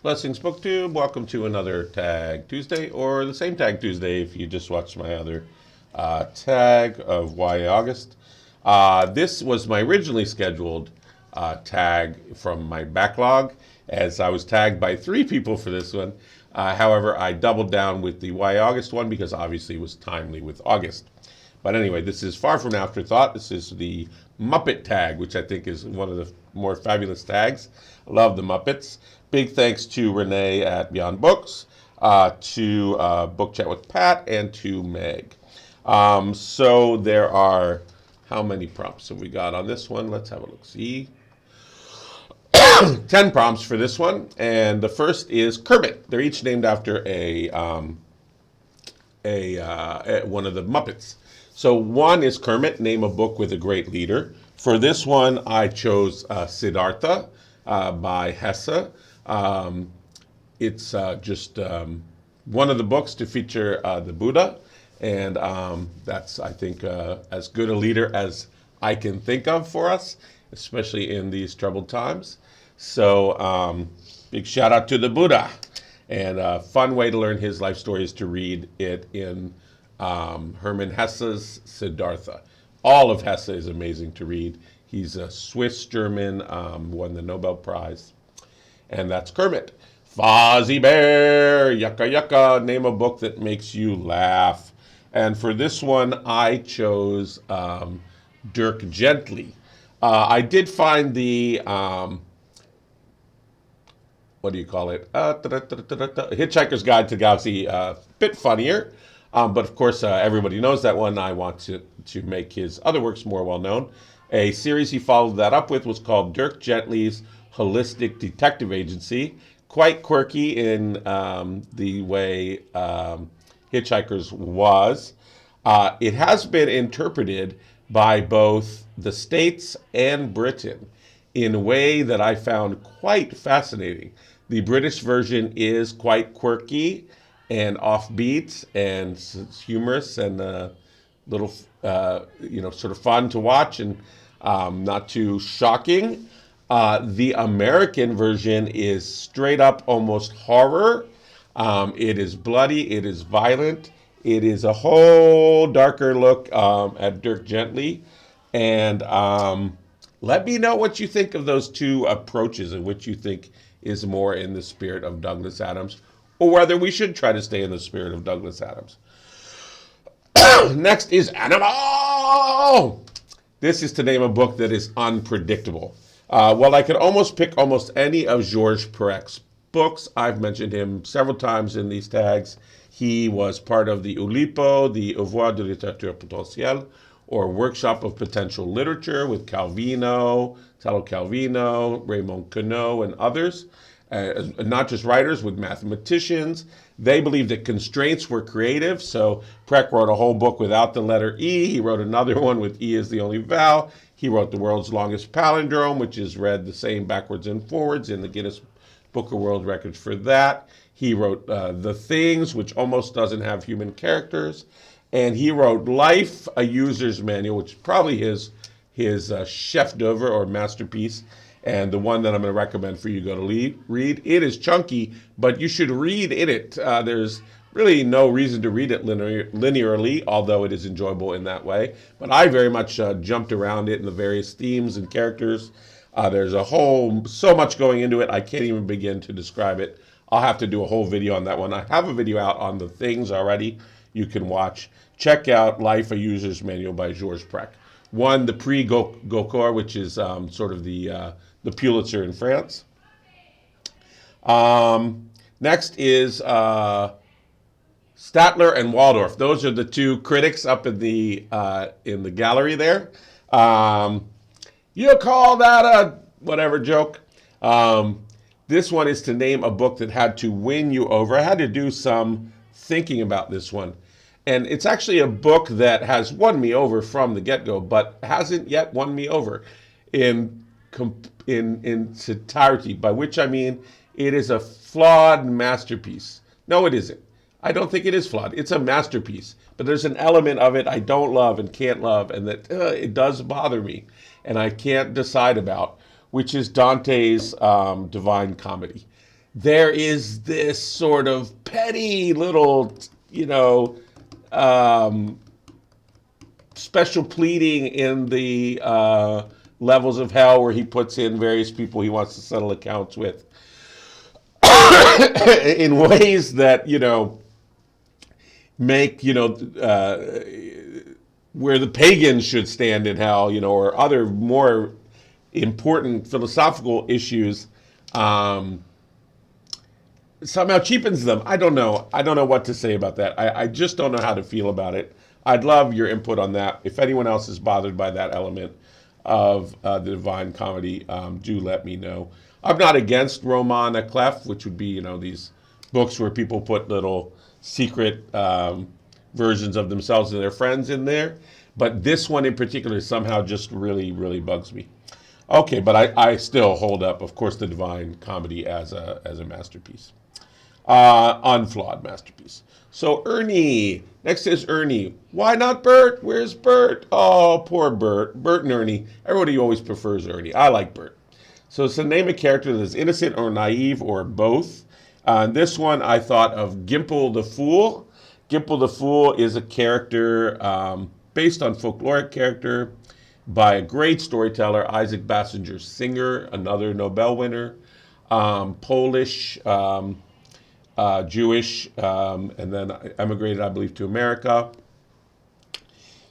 Blessings BookTube. Welcome to another Tag Tuesday, or the same Tag Tuesday if you just watched my other tag of YA August. This was my originally scheduled tag from my backlog, as I was tagged by 3 people for this one. However, I doubled down with the YA August one because obviously it was timely with August. But anyway, this is far from an afterthought. This is the Muppet Tag, which I think is one of the more fabulous tags. I love the Muppets. Big thanks to Renee at Beyond Books, to Book Chat with Pat, and to Meg. So there are, how many prompts have we got on this one? Let's have a look. See, 10 prompts for this one, and the first is Kermit. They're each named after one of the Muppets. So one is Kermit, name a book with a great leader. For this one, I chose Siddhartha by Hesse. It's just one of the books to feature the Buddha, and that's, I think, as good a leader as I can think of for us, especially in these troubled times. So big shout out to the Buddha, and a fun way to learn his life story is to read it in Hermann Hesse's Siddhartha. All of Hesse is amazing to read. He's a Swiss-German, won the Nobel Prize. And that's Kermit. Fozzie Bear, yucca yucca, name a book that makes you laugh. And for this one, I chose Dirk Gently. I did find the, what do you call it? Hitchhiker's Guide to the Galaxy a bit funnier. But of course, everybody knows that one. I want to make his other works more well known. A series he followed that up with was called Dirk Gently's Holistic Detective Agency. Quite quirky in the way Hitchhikers was. It has been interpreted by both the States and Britain in a way that I found quite fascinating. The British version is quite quirky and offbeat and humorous and little, sort of fun to watch and not too shocking. The American version is straight up almost horror. It is bloody, it is violent, it is a whole darker look at Dirk Gently. And let me know what you think of those two approaches and which you think is more in the spirit of Douglas Adams, or whether we should try to stay in the spirit of Douglas Adams. Next is Animal! This is to name a book that is unpredictable. Well, I could almost pick almost any of Georges Perec's books. I've mentioned him several times in these tags. He was part of the ULIPO, the Oeuvre de Littérature Potentielle, or Workshop of Potential Literature with Calvino, Italo Calvino, Raymond Queneau, and others. Not just writers, with mathematicians. They believed that constraints were creative, so Perec wrote a whole book without the letter E. He wrote another one with E as the only vowel. He wrote the world's longest palindrome, which is read the same backwards and forwards in the Guinness Book of World Records for that. He wrote The Things, which almost doesn't have human characters. And he wrote Life, a User's Manual, which is probably his chef d'oeuvre or masterpiece, and the one that I'm going to recommend for you to go to read. It is chunky, but you should read in it. There's really no reason to read it linearly, although it is enjoyable in that way. But I very much jumped around it in the various themes and characters. There's so much going into it, I can't even begin to describe it. I'll have to do a whole video on that one. I have a video out on The Things already you can watch. Check out Life, a User's Manual by Georges Perec. Won the Prix Goncourt, which is sort of the Pulitzer in France. Next is Statler and Waldorf. Those are the 2 critics up in the gallery there. You call that a whatever joke? This one is to name a book that had to win you over. I had to do some thinking about this one. And it's actually a book that has won me over from the get-go, but hasn't yet won me over in its entirety, by which I mean it is a flawed masterpiece. No, it isn't. I don't think it is flawed. It's a masterpiece, but there's an element of it I don't love and can't love, and that it does bother me, and I can't decide about, which is Dante's Divine Comedy. there is this sort of petty little, you know, um, special pleading in the levels of hell where he puts in various people he wants to settle accounts with in ways that, you know, make, you know, where the pagans should stand in hell, you know, or other more important philosophical issues, um, somehow cheapens them. I don't know. I don't know what to say about that. I just don't know how to feel about it. I'd love your input on that. If anyone else is bothered by that element of the Divine Comedy, do let me know. I'm not against roman à clef, which would be, you know, these books where people put little secret versions of themselves and their friends in there. But this one in particular somehow just really, really bugs me. Okay, but I still hold up, of course, the Divine Comedy as a masterpiece. Unflawed masterpiece. So Ernie, next is Ernie. Why not Bert? Where's Bert? Oh, poor Bert. Bert and Ernie. Everybody always prefers Ernie. I like Bert. So it's the name of a character that is innocent or naive or both. This one I thought of Gimple the Fool. Gimple the Fool is a character based on folkloric character by a great storyteller, Isaac Basinger Singer, another Nobel winner, Polish, Jewish, and then emigrated, I believe, to America.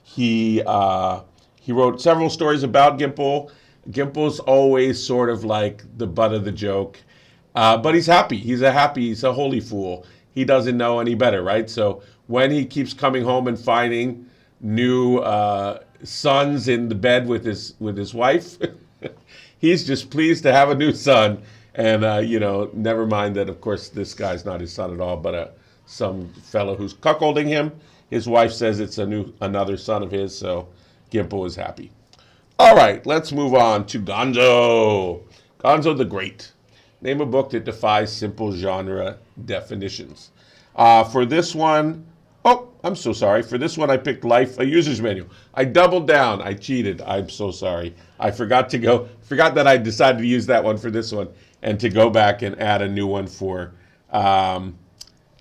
He wrote several stories about Gimple. Gimple's always sort of like the butt of the joke, but he's happy. He's a holy fool. He doesn't know any better, right? So when he keeps coming home and finding new sons in the bed with his wife, he's just pleased to have a new son. And you know, never mind that, of course, this guy's not his son at all, but some fellow who's cuckolding him. His wife says it's another son of his, so Gimple is happy. All right, let's move on to Gonzo. Gonzo the Great. Name a book that defies simple genre definitions. For this one, oh, I'm so sorry. For this one, I picked Life, a User's Manual. I doubled down. I cheated. I'm so sorry. I forgot that I decided to use that one for this one and to go back and add a new one for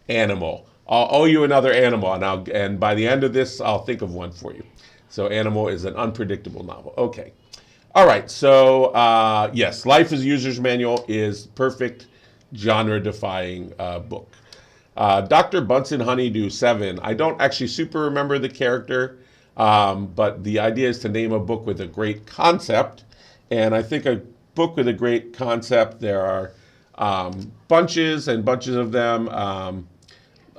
Animal. I'll owe you another Animal, and by the end of this, I'll think of one for you. So Animal is an unpredictable novel. Okay. All right. So yes, Life as a User's Manual is perfect genre-defying book. Dr. Bunsen Honeydew 7. I don't actually super remember the character, but the idea is to name a book with a great concept. And I think a book with a great concept, there are bunches and bunches of them.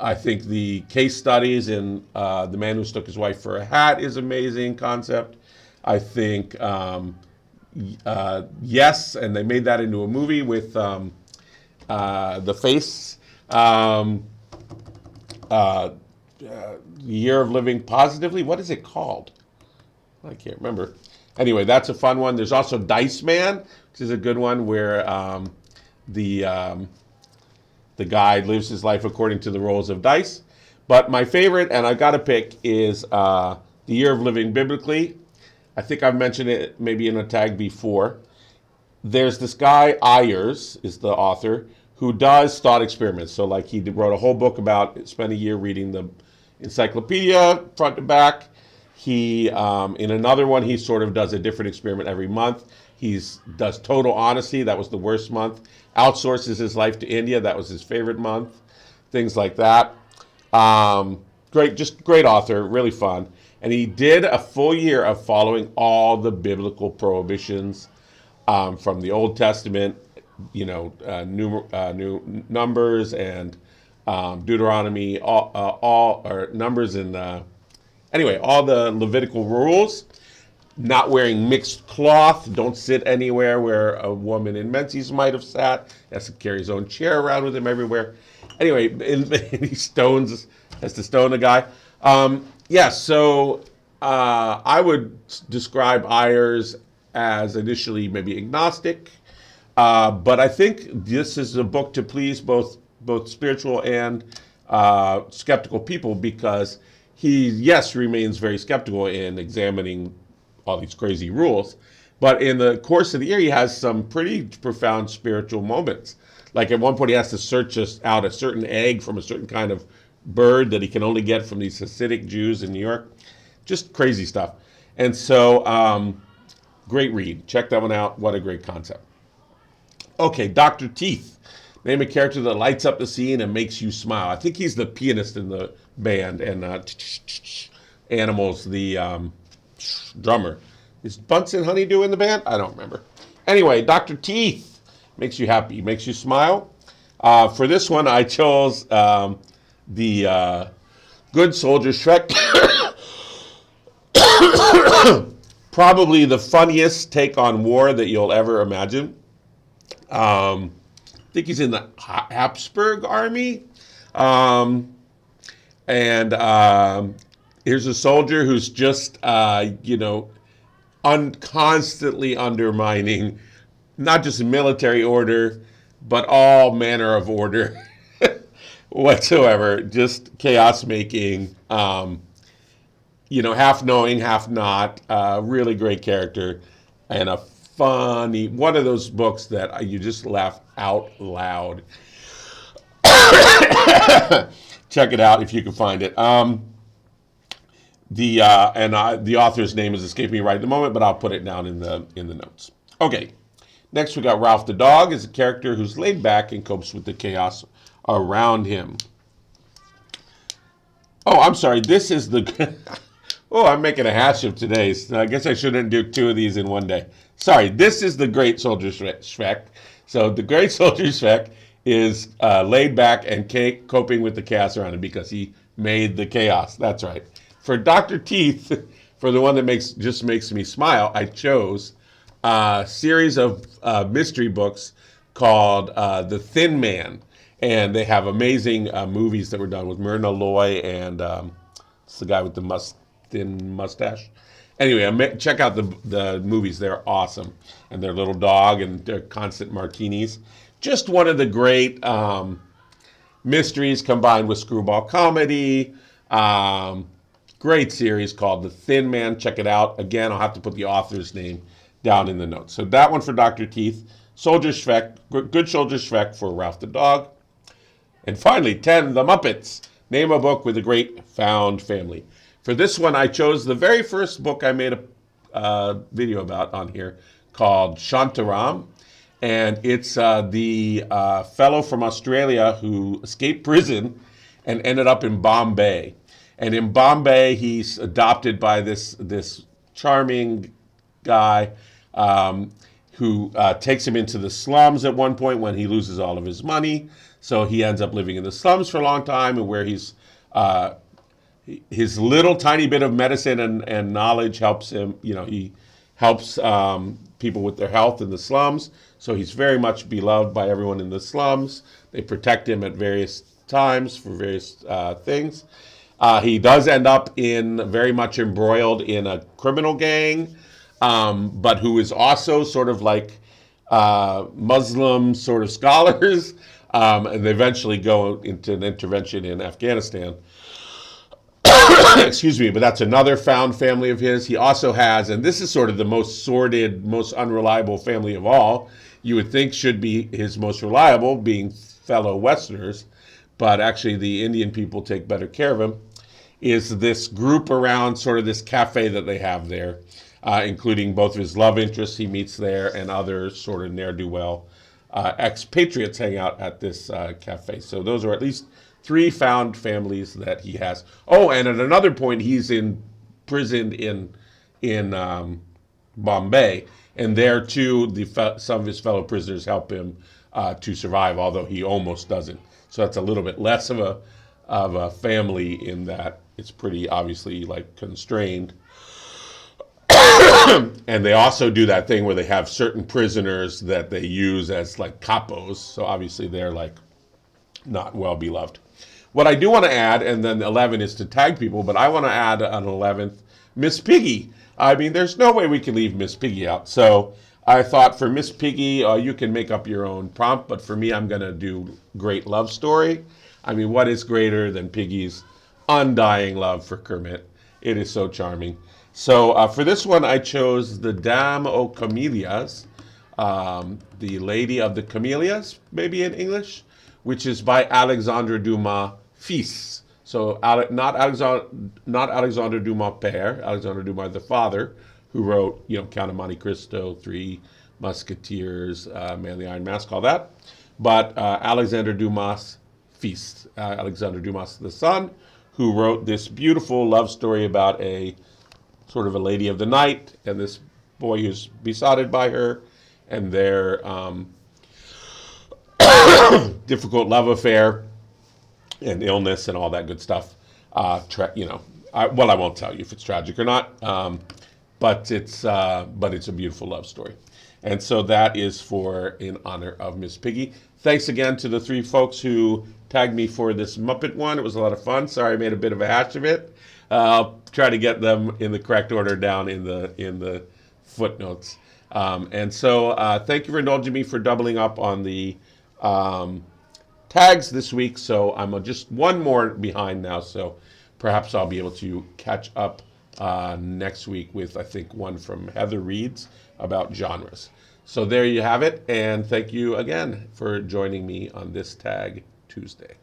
I think the case studies in The Man Who Took His Wife for a Hat is amazing concept. I think, yes, and they made that into a movie with The Face. Year of Living Positively. What is it called? I can't remember. Anyway, that's a fun one. There's also Dice Man, which is a good one where the guy lives his life according to the rolls of dice. But my favorite, and I got to pick, is The Year of Living Biblically. I think I've mentioned it maybe in a tag before. There's this guy, Ayers, is the author, who does thought experiments. So like he wrote a whole book about, spent a year reading the encyclopedia front to back. He, in another one, he sort of does a different experiment every month. He does Total Honesty. That was the worst month. Outsources his life to India. That was his favorite month. Things like that. Just great author, really fun. And he did a full year of following all the biblical prohibitions from the Old Testament, you know, new Numbers and Deuteronomy, all Numbers and anyway, all the Levitical rules. Not wearing mixed cloth. Don't sit anywhere where a woman in Menzies might have sat. He has to carry his own chair around with him everywhere. Anyway, he has to stone the guy. So I would describe Ayers as initially maybe agnostic, but I think this is a book to please both spiritual and skeptical people, because he, yes, remains very skeptical in examining all these crazy rules, But in the course of the year, he has some pretty profound spiritual moments. Like at one point, he has to search out a certain egg from a certain kind of bird that he can only get from these Hasidic Jews in New York. Just crazy stuff. And so, great read. Check that one out. What a great concept. Okay, Dr. Teeth. Name a character that lights up the scene and makes you smile. I think he's the pianist in the band, and Animals, the drummer. Is Bunsen Honeydew in the band? I don't remember. Anyway, Dr. Teeth makes you happy, makes you smile. For this one, I chose the Good Soldier Shrek. Probably the funniest take on war that you'll ever imagine. I think he's in the Habsburg army. Here's a soldier who's just, constantly undermining not just military order, but all manner of order whatsoever. Just chaos making, half knowing, half not. Really great character, and a funny one of those books that you just laugh out loud. Check it out if you can find it. The author's name is escaping me right at the moment, but I'll put it down in the notes. Okay, next we got Rowlf the Dog, is a character who's laid back and copes with the chaos around him. Oh, I'm sorry. This is the. Oh, I'm making a hash of today's. So I guess I shouldn't do two of these in one day. Sorry. This is the Great Soldier Shrek. So the Great Soldier Shrek is laid back and coping with the chaos around him because he made the chaos. That's right. For Dr. Teeth, for the one that makes me smile, I chose a series of mystery books called The Thin Man. And they have amazing movies that were done with Myrna Loy and it's the guy with the thin mustache. Anyway, check out the movies. They're awesome. And their little dog and their constant martinis. Just one of the great mysteries combined with screwball comedy. Great series called The Thin Man. Check it out. Again, I'll have to put the author's name down in the notes. So that one for Dr. Teeth. Soldier Shrek, Good Soldier Shrek for Rowlf the Dog. And finally, 10, The Muppets. Name a book with a great found family. For this one, I chose the very first book I made a video about on here called Shantaram. And it's the fellow from Australia who escaped prison and ended up in Bombay. And in Bombay, he's adopted by this charming guy who takes him into the slums at one point when he loses all of his money. So he ends up living in the slums for a long time, and where his little tiny bit of medicine and knowledge helps him. He helps people with their health in the slums. So he's very much beloved by everyone in the slums. They protect him at various times for various things. He does end up very much embroiled in a criminal gang, but who is also sort of like Muslim sort of scholars, and they eventually go into an intervention in Afghanistan. Excuse me, but that's another found family of his. He also has, and this is sort of the most sordid, most unreliable family of all. You would think should be his most reliable, being fellow Westerners, but actually the Indian people take better care of him. Is this group around sort of this cafe that they have there, including both of his love interests he meets there and other sort of ne'er-do-well expatriates hang out at this cafe. So those are at least 3 found families that he has. Oh, and at another point, he's imprisoned in Bombay, and there too, some of his fellow prisoners help him to survive, although he almost doesn't. So that's a little bit less of a family in that it's pretty obviously like constrained. And they also do that thing where they have certain prisoners that they use as like capos. So obviously they're like not well beloved. What I do want to add, and then 11 is to tag people, but I want to add an 11th, Miss Piggy. I mean, there's no way we can leave Miss Piggy out. So I thought for Miss Piggy, you can make up your own prompt, but for me, I'm going to do Great Love Story. I mean, what is greater than Piggy's undying love for Kermit? It is so charming. So for this one, I chose The Dame aux Camellias, The Lady of the Camellias, maybe in English, which is by Alexandre Dumas fils. So not Alexandre Dumas père, Alexandre Dumas the father, who wrote, Count of Monte Cristo, Three Musketeers, Man in the Iron Mask, all that. But Alexandre Dumas fils, Alexandre Dumas the son, who wrote this beautiful love story about a sort of a lady of the night and this boy who's besotted by her and their difficult love affair and illness and all that good stuff. I won't tell you if it's tragic or not, but it's a beautiful love story. And so that is in honor of Miss Piggy. Thanks again to the three folks who tagged me for this Muppet one. It was a lot of fun. Sorry I made a bit of a hash of it. I'll try to get them in the correct order down in the footnotes. And so thank you for indulging me for doubling up on the tags this week. So I'm just one more behind now. So perhaps I'll be able to catch up next week with, I think, one from Heather Reed's about genres. So there you have it. And thank you again for joining me on this Tag Tuesday.